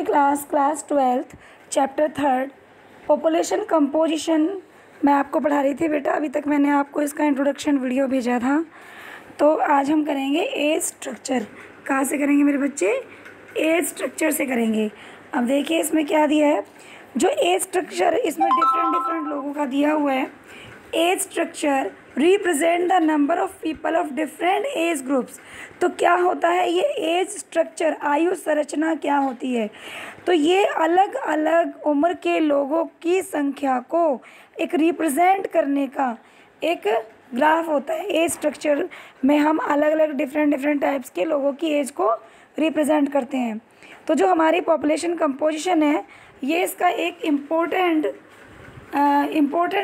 Class 12th chapter 3 population composition मैं आपको पढ़ा रही थी बेटा। अभी तक मैंने आपको इसका इंट्रोडक्शन वीडियो भेजा था। तो आज हम करेंगे एज स्ट्रक्चर। कहाँ से करेंगे मेरे बच्चे? एज स्ट्रक्चर से करेंगे। अब देखिए इसमें क्या दिया है। जो एज स्ट्रक्चर इसमें डिफरेंट लोगों का दिया हुआ है। Age structure represent the number of people of different age groups. तो क्या होता है ये एज स्ट्रक्चर, आयु संरचना क्या होती है? तो ये अलग अलग उम्र के लोगों की संख्या को एक रिप्रेजेंट करने का एक ग्राफ होता है। एज स्ट्रक्चर में हम अलग अलग डिफरेंट टाइप्स के लोगों की एज को रिप्रेजेंट करते हैं। तो जो हमारी पॉपुलेशन कंपोजिशन है ये इसका एक इम्पोर्टेंट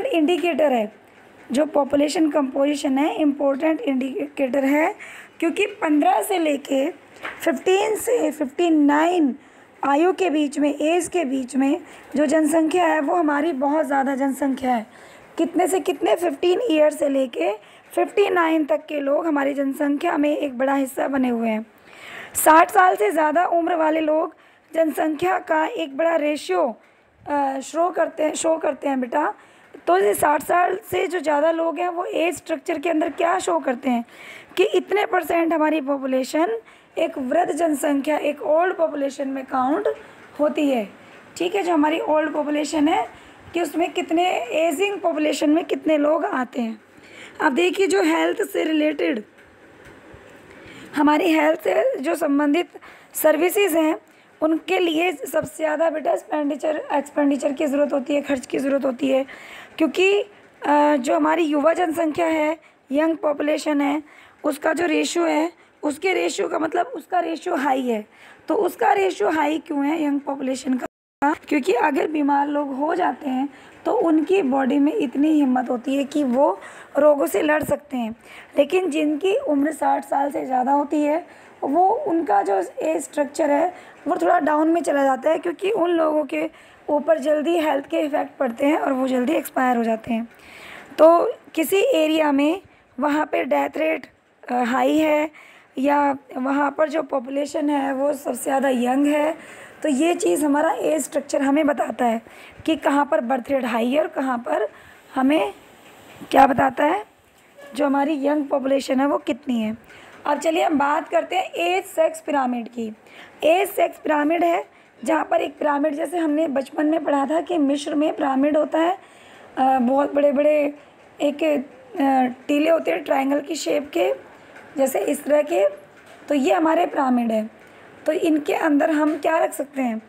इंडिकेटर है। जो पॉपुलेशन कंपोजिशन है इम्पोर्टेंट इंडिकेटर है, क्योंकि 15 से लेके 15 से 59 आयु के बीच में, एज के बीच में जो जनसंख्या है वो हमारी बहुत ज़्यादा जनसंख्या है। कितने से कितने? 15 ईयर से लेके 59 तक के लोग हमारी जनसंख्या में एक बड़ा हिस्सा बने हुए हैं। 60 साल से ज़्यादा उम्र वाले लोग जनसंख्या का एक बड़ा रेशियो शो करते हैं बेटा। तो ये 60 साल से जो ज़्यादा लोग हैं वो एज स्ट्रक्चर के अंदर क्या शो करते हैं कि इतने % हमारी पॉपुलेशन एक वृद्ध जनसंख्या, एक ओल्ड पॉपुलेशन में काउंट होती है। ठीक है, जो हमारी ओल्ड पॉपुलेशन है कि उसमें कितने एजिंग पॉपुलेशन में कितने लोग आते हैं। अब देखिए जो हेल्थ से रिलेटेड, हमारी हेल्थ से जो संबंधित सर्विसेज हैं उनके लिए सबसे ज़्यादा बेटा एक्सपेंडिचर की ज़रूरत होती है, खर्च की ज़रूरत होती है। क्योंकि जो हमारी युवा जनसंख्या है, यंग पॉपुलेशन है, उसका जो रेशियो है, उसके रेशियो का मतलब उसका रेशियो हाई है। तो उसका रेशियो हाई क्यों है यंग पॉपुलेशन का? क्योंकि अगर बीमार लोग हो जाते हैं तो उनकी बॉडी में इतनी हिम्मत होती है कि वो रोगों से लड़ सकते हैं। लेकिन जिनकी उम्र 60 साल से ज़्यादा होती है वो उनका जो एज स्ट्रक्चर है वो थोड़ा डाउन में चला जाता है, क्योंकि उन लोगों के ऊपर जल्दी हेल्थ के इफ़ेक्ट पड़ते हैं और वो जल्दी एक्सपायर हो जाते हैं। तो किसी एरिया में वहाँ पे डेथ रेट हाई है या वहाँ पर जो पॉपुलेशन है वो सबसे ज़्यादा यंग है, तो ये चीज़ हमारा एज स्ट्रक्चर हमें बताता है कि कहाँ पर बर्थ रेट हाई है और कहाँ पर हमें क्या बताता है, जो हमारी यंग पॉपुलेशन है वो कितनी है। अब चलिए हम बात करते हैं एज सेक्स पिरामिड की। एज सेक्स पिरामिड है जहाँ पर एक पिरामिड, जैसे हमने बचपन में पढ़ा था कि मिस्र में पिरामिड होता है, बहुत बड़े बड़े एक टीले होते हैं ट्रायंगल की शेप के, जैसे इस तरह के। तो ये हमारे पिरामिड है। तो इनके अंदर हम क्या रख सकते हैं?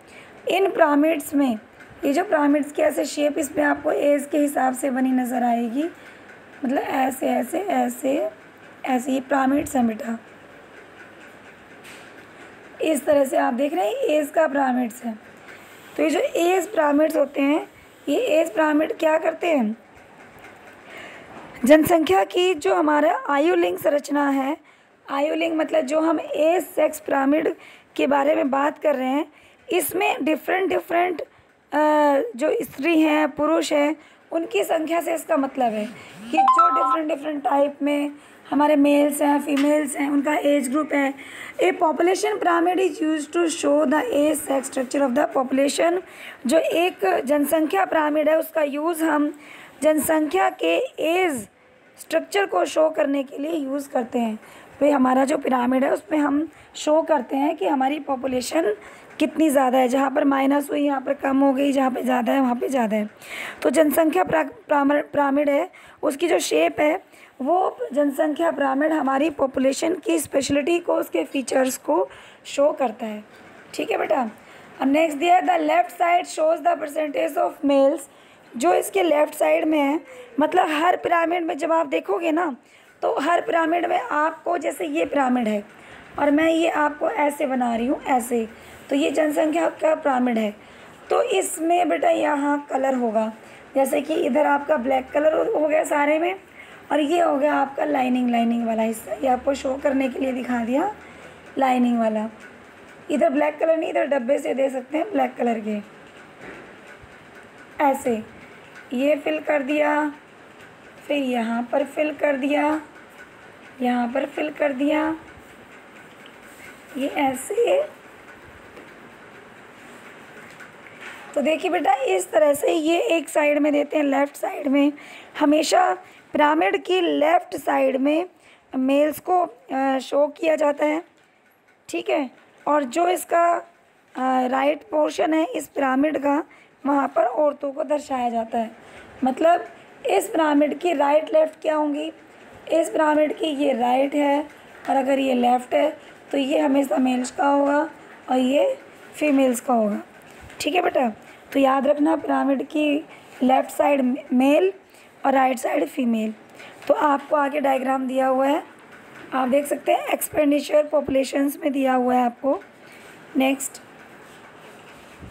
इन पिरामिड्स में, ये जो पिरामिड्स की ऐसे शेप इसमें आपको एज के हिसाब से बनी नज़र आएगी, मतलब ऐसे ऐसे ऐसे ऐसे ये पिरामिड्स हैं बेटा। इस तरह से आप देख रहे हैं एज का पिरामिड्स है। तो ये जो एज पिरामिड्स होते हैं, ये एज पिरामिड क्या करते हैं? जनसंख्या की जो हमारा आयुलिंग संरचना है, आयुलिंग मतलब जो हम एज सेक्स पिरामिड के बारे में बात कर रहे हैं, इसमें डिफरेंट जो स्त्री हैं, पुरुष हैं, उनकी संख्या से इसका मतलब है कि जो डिफरेंट टाइप में हमारे मेल्स हैं, फीमेल्स हैं, उनका एज ग्रुप है। A population pyramid is use to show the age sex structure of the population. जो एक जनसंख्या पिरामिड है उसका यूज़ हम जनसंख्या के एज स्ट्रक्चर को शो करने के लिए यूज़ करते हैं। तो हमारा जो पिरामिड है उसमें हम शो करते हैं कि हमारी पॉपुलेशन कितनी ज़्यादा है। जहाँ पर माइनस हुई यहाँ पर कम हो गई, जहाँ पे ज़्यादा है वहाँ पे ज़्यादा है। तो जनसंख्या पिरामिड है, उसकी जो शेप है वो जनसंख्या पिरामिड हमारी पॉपुलेशन की स्पेशलिटी को, उसके फीचर्स को शो करता है। ठीक है बेटा। अब नेक्स्ट दिया the left side shows the percentage of males. जो इसके लेफ़्ट साइड में है, मतलब हर पिरामिड में जब आप देखोगे ना, तो हर पिरामिड में आपको, जैसे ये पिरामिड है और मैं ये आपको ऐसे बना रही हूँ ऐसे, तो ये जनसंख्या का पिरामिड है। तो इसमें बेटा यहाँ कलर होगा, जैसे कि इधर आपका ब्लैक कलर हो गया सारे में, और ये हो गया आपका लाइनिंग वाला हिस्सा। ये आपको शो करने के लिए दिखा दिया लाइनिंग वाला। इधर ब्लैक कलर नहीं, इधर डब्बे से दे सकते हैं ब्लैक कलर के, ऐसे ये फिल कर दिया, फिर यहाँ पर फिल कर दिया, यहाँ पर फिल कर दिया, ये ऐसे तो देखिए बेटा, इस तरह से ये एक साइड में देते हैं, लेफ़्ट साइड में हमेशा पिरामिड की लेफ़्ट साइड में मेल्स को शो किया जाता है, ठीक है। और जो इसका राइट पोर्शन है इस पिरामिड का, वहाँ पर औरतों को दर्शाया जाता है। मतलब इस पिरामिड की राइट लेफ़्ट क्या होंगी, इस पिरामिड की ये राइट है और अगर ये लेफ़्ट है तो ये हमेशा मेल्स का होगा और ये फीमेल्स का होगा, ठीक है बेटा। तो याद रखना, पिरामिड की लेफ़्ट साइड मेल और राइट साइड फीमेल। तो आपको आगे डायग्राम दिया हुआ है, आप देख सकते हैं, एक्सपेंडिचर पॉपुलेशंस में दिया हुआ है आपको। नेक्स्ट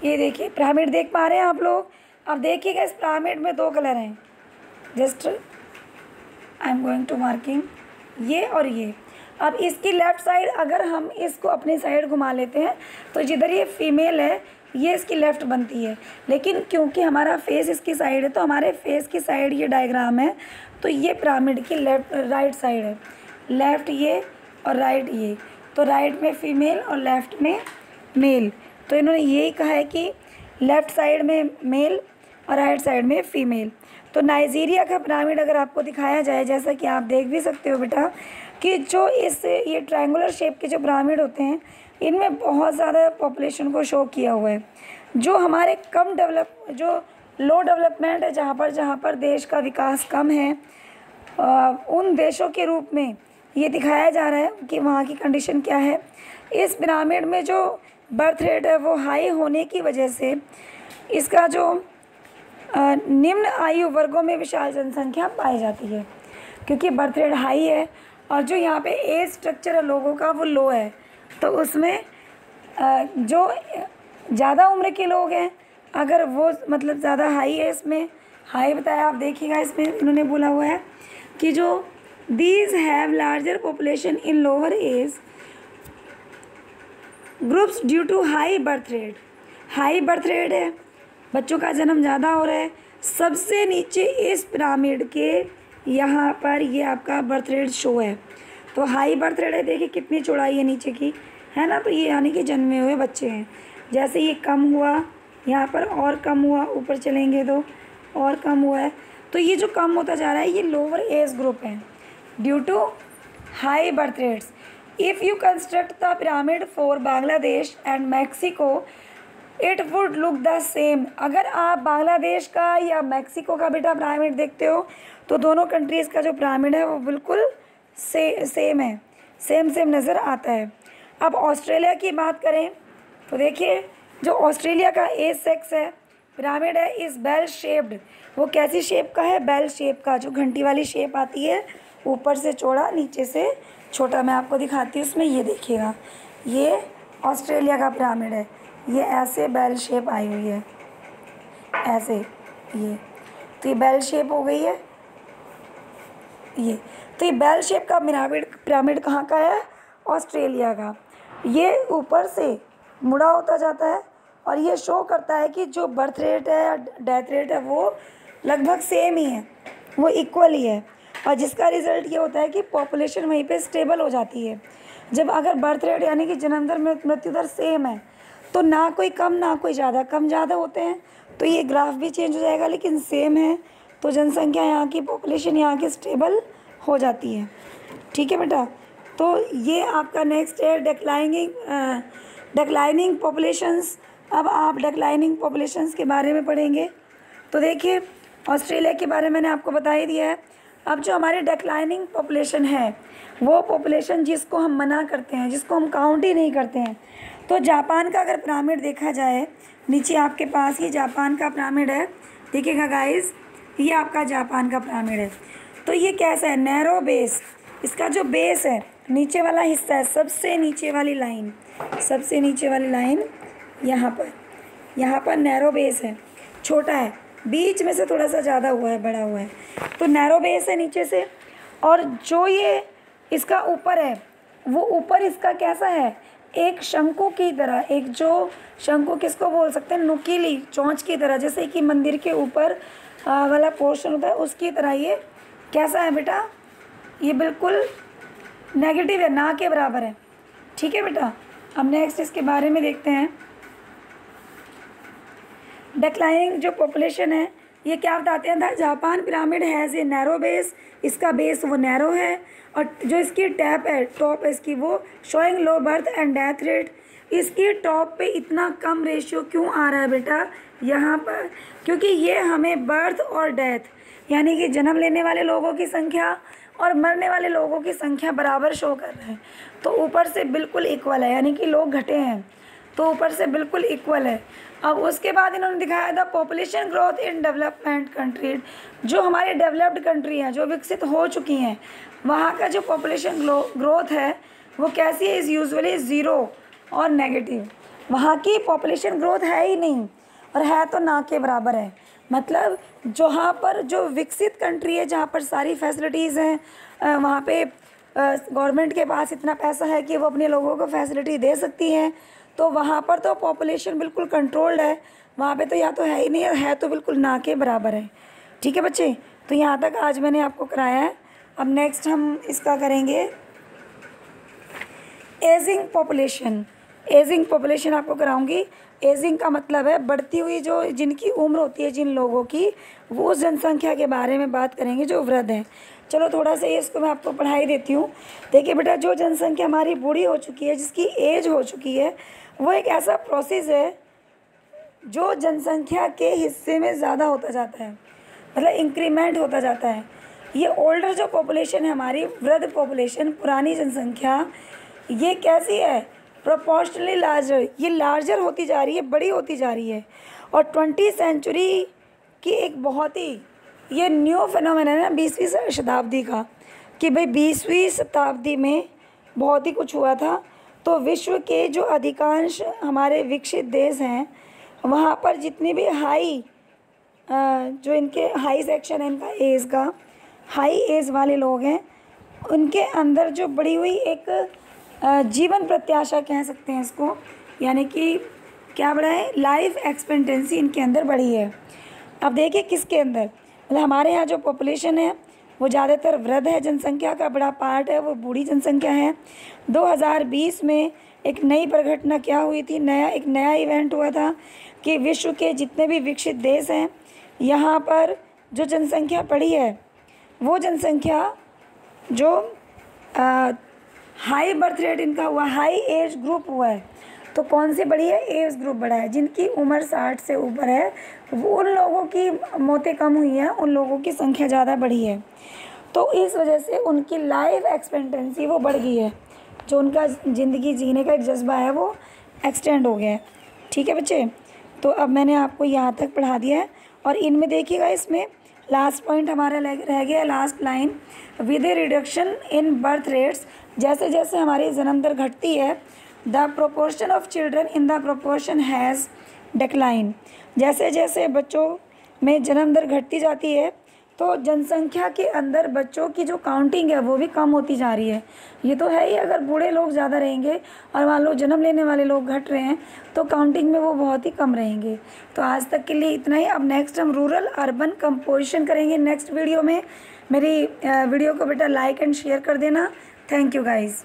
ये देखिए, पिरामिड देख पा रहे हैं आप लोग। अब देखिएगा, इस पिरामिड में 2 कलर हैं, just I am going to marking, ये और ये। अब इसकी लेफ़्ट साइड अगर हम इसको अपनी साइड घुमा लेते हैं तो जिधर ये फीमेल है ये इसकी लेफ़्ट बनती है, लेकिन क्योंकि हमारा फेस इसकी साइड है तो हमारे फेस की साइड ये डायग्राम है, तो ये पिरामिड की राइट साइड है, लेफ़्ट ये और राइट ये। तो राइट में फीमेल और लेफ़्ट में मेल। तो इन्होंने यही कहा है कि लेफ़्ट साइड में मेल और राइट साइड में फ़ीमेल। तो नाइजीरिया का पिरामिड अगर आपको दिखाया जाए, जैसा कि आप देख भी सकते हो बेटा, कि जो ये ट्रायंगुलर शेप के जो पिरामिड होते हैं इनमें बहुत ज़्यादा पॉपुलेशन को शो किया हुआ है। जो हमारे जो लो डेवलपमेंट है, जहाँ पर देश का विकास कम है, उन देशों के रूप में ये दिखाया जा रहा है कि वहाँ की कंडीशन क्या है। इस पिरामिड में जो बर्थ रेट है वो हाई होने की वजह से इसका जो निम्न आयु वर्गों में विशाल जनसंख्या पाई जाती है, क्योंकि बर्थ रेट हाई है और जो यहाँ पे एज स्ट्रक्चर है लोगों का वो लो है। तो उसमें जो ज़्यादा उम्र के लोग हैं, अगर वो मतलब ज़्यादा हाई है, इसमें हाई बताया, आप देखिएगा इसमें इन्होंने बोला हुआ है कि जो these have larger population in lower age groups due to high birth rate. High birth rate है, बच्चों का जन्म ज़्यादा हो रहा है। सबसे नीचे इस पिरामिड के यहाँ पर ये आपका बर्थ रेट शो है, तो हाई बर्थ रेट है। देखिए कितनी चौड़ाई है नीचे की, है ना। तो ये यानी कि जन्मे हुए बच्चे हैं। जैसे ये कम हुआ, यहाँ पर और कम हुआ, ऊपर चलेंगे तो और कम हुआ है। तो ये जो कम होता जा रहा है ये लोअर एज ग्रुप है due to high birth rates. If you construct the pyramid for Bangladesh and Mexico it would look the same. अगर आप बांग्लादेश का या मैक्सिको का बेटा पिरामिड देखते हो तो दोनों कंट्रीज़ का जो पिरामिड है वो बिल्कुल सेम है, सेम नज़र आता है। अब ऑस्ट्रेलिया की बात करें तो देखिए, जो ऑस्ट्रेलिया का एज सेक्स है पिरामिड है इस बेल शेप्ड। वो कैसी शेप का है, बेल शेप का, जो घंटी वाली शेप आती है, ऊपर से चौड़ा नीचे से छोटा। मैं आपको दिखाती हूँ उसमें, ये देखिएगा, ये ऑस्ट्रेलिया का पिरामिड है, ये ऐसे बेल शेप आई हुई है, ऐसे ये। तो ये बेल शेप हो गई है ये। तो ये बेल शेप का पिरामिड कहाँ का है, ऑस्ट्रेलिया का। ये ऊपर से मुड़ा होता जाता है और ये शो करता है कि जो बर्थ रेट है या डेथ रेट है वो लगभग सेम ही है, वो इक्वल ही है। और जिसका रिज़ल्ट ये होता है कि पॉपुलेशन वहीं पे स्टेबल हो जाती है। जब अगर बर्थ रेट यानी कि जन्म दर मृत्यु दर सेम है तो ना कोई कम ना कोई ज़्यादा, कम ज़्यादा होते हैं तो ये ग्राफ भी चेंज हो जाएगा, लेकिन सेम है तो जनसंख्या यहाँ की, पॉपुलेशन यहाँ की स्टेबल हो जाती है, ठीक है बेटा। तो ये आपका नेक्स्ट है डिक्लाइनिंग पॉपुलेशंस। अब आप डिक्लाइनिंग पॉपुलेशंस के बारे में पढ़ेंगे। तो देखिए, ऑस्ट्रेलिया के बारे में मैंने आपको बता ही दिया है। अब जो हमारी डिक्लाइनिंग पॉपुलेशन है वो पॉपुलेशन जिसको हम मना करते हैं, जिसको हम काउंट ही नहीं करते हैं। तो जापान का अगर पिरामिड देखा जाए, नीचे आपके पास ये जापान का पिरामिड है, देखिएगा गाइस, ये आपका जापान का पिरामिड है। तो ये कैसा है, नैरो बेस। इसका जो बेस है, नीचे वाला हिस्सा है, सबसे नीचे वाली लाइन यहाँ पर नैरो बेस है, छोटा है, बीच में से थोड़ा सा ज़्यादा हुआ है, बड़ा हुआ है। तो नैरो बेस है नीचे से। और जो ये इसका ऊपर है वो ऊपर इसका कैसा है, एक शंकु की तरह, एक जो शंकु किसको बोल सकते हैं, नुकीली चोंच की तरह, जैसे कि मंदिर के ऊपर वाला पोर्शन होता है उसकी तरह। ये कैसा है बेटा, ये बिल्कुल नेगेटिव है, ना के बराबर है, ठीक है बेटा। अब नेक्स्ट इसके बारे में देखते हैं। डिक्लाइनिंग जो पॉपुलेशन है ये क्या बताते हैं, the Japan pyramid has a narrow base, इसका बेस वो नैरो है, और जो इसकी टैप है, टॉप है इसकी, वो showing low birth and death rate. इसकी टॉप पे इतना कम रेशियो क्यों आ रहा है बेटा यहाँ पर, क्योंकि ये हमें बर्थ और डेथ यानी कि जन्म लेने वाले लोगों की संख्या और मरने वाले लोगों की संख्या बराबर शो कर रहा है। तो ऊपर से बिल्कुल इक्वल है, यानी कि लोग घटे हैं तो ऊपर से बिल्कुल इक्वल है। अब उसके बाद इन्होंने दिखाया the population growth in development country, जो हमारे डेवलप्ड कंट्री हैं, जो विकसित हो चुकी हैं, वहाँ का जो पॉपुलेशन ग्रोथ है वो कैसी है, इज़ यूजुअली ज़ीरो और नेगेटिव। वहाँ की पॉपुलेशन ग्रोथ है ही नहीं, और है तो ना के बराबर है। मतलब जहाँ पर जो विकसित कंट्री है, जहाँ पर सारी फैसिलिटीज़ हैं, वहाँ पे गवर्नमेंट के पास इतना पैसा है कि वो अपने लोगों को फैसिलिटी दे सकती है, तो वहाँ पर तो पॉपुलेशन बिल्कुल कंट्रोल्ड है। वहाँ पे तो या तो है ही नहीं है तो बिल्कुल ना के बराबर है। ठीक है बच्चे, तो यहाँ तक आज मैंने आपको कराया है। अब नेक्स्ट हम इसका करेंगे एजिंग पॉपुलेशन। एजिंग पॉपुलेशन आपको कराऊंगी। एजिंग का मतलब है बढ़ती हुई, जो जिनकी उम्र होती है जिन लोगों की, वो जनसंख्या के बारे में बात करेंगे जो वृद्ध हैं। चलो थोड़ा सा इसको मैं आपको पढ़ाई देती हूँ। देखिए बेटा, जो जनसंख्या हमारी बूढ़ी हो चुकी है, जिसकी एज हो चुकी है, वो एक ऐसा प्रोसेस है जो जनसंख्या के हिस्से में ज़्यादा होता जाता है, मतलब इंक्रीमेंट होता जाता है। ये ओल्डर जो पॉपुलेशन है हमारी, वृद्ध पॉपुलेशन, पुरानी जनसंख्या, ये कैसी है, प्रोपोर्शनली लार्जर, ये लार्जर होती जा रही है, बड़ी होती जा रही है। और 20वीं सेंचुरी की एक बहुत ही ये न्यू फिनोमेना है ना 20वीं शताब्दी का, कि भाई 20वीं शताब्दी में बहुत ही कुछ हुआ था। तो विश्व के जो अधिकांश हमारे विकसित देश हैं, वहाँ पर जितनी भी हाई जो इनके हाई सेक्शन है, इनका एज का हाई एज वाले लोग हैं, उनके अंदर जो बढ़ी हुई एक जीवन प्रत्याशा कह सकते हैं इसको, यानी कि क्या बढ़ा है, लाइफ एक्सपेक्टेंसी इनके अंदर बढ़ी है। अब देखिए किसके अंदर, मतलब हमारे यहाँ जो पॉपुलेशन है वो ज़्यादातर वृद्ध है, जनसंख्या का बड़ा पार्ट है वो बूढ़ी जनसंख्या है। 2020 में एक नई परिघटना क्या हुई थी, एक नया इवेंट हुआ था कि विश्व के जितने भी विकसित देश हैं, यहाँ पर जो जनसंख्या बढ़ी है, वो जनसंख्या जो हाई बर्थ रेट इनका हुआ, हाई एज ग्रुप हुआ है। तो कौन सी बढ़ी है, एज ग्रुप बढ़ा है, जिनकी उम्र 60 से ऊपर है, वो उन लोगों की मौतें कम हुई हैं, उन लोगों की संख्या ज़्यादा बढ़ी है। तो इस वजह से उनकी लाइफ एक्सपेक्टेंसी वो बढ़ गई है, जो उनका ज़िंदगी जीने का एक जज्बा है वो एक्सटेंड हो गया है। ठीक है बच्चे, तो अब मैंने आपको यहाँ तक पढ़ा दिया है। और इनमें देखिएगा, इसमें लास्ट पॉइंट हमारा रह गया, last line, with A reduction in birth rates, जैसे जैसे हमारी जन्म दर घटती है, the proportion of children in the proportion has decline, जैसे जैसे बच्चों में जन्म दर घटती जाती है तो जनसंख्या के अंदर बच्चों की जो काउंटिंग है वो भी कम होती जा रही है। ये तो है ही, अगर बूढ़े लोग ज़्यादा रहेंगे और मान लो जन्म लेने वाले लोग घट रहे हैं तो काउंटिंग में वो बहुत ही कम रहेंगे। तो आज तक के लिए इतना ही। अब नेक्स्ट हम रूरल अर्बन कंपोजिशन करेंगे नेक्स्ट वीडियो में। मेरी वीडियो को बेटा लाइक एंड शेयर कर देना। Thank you guys.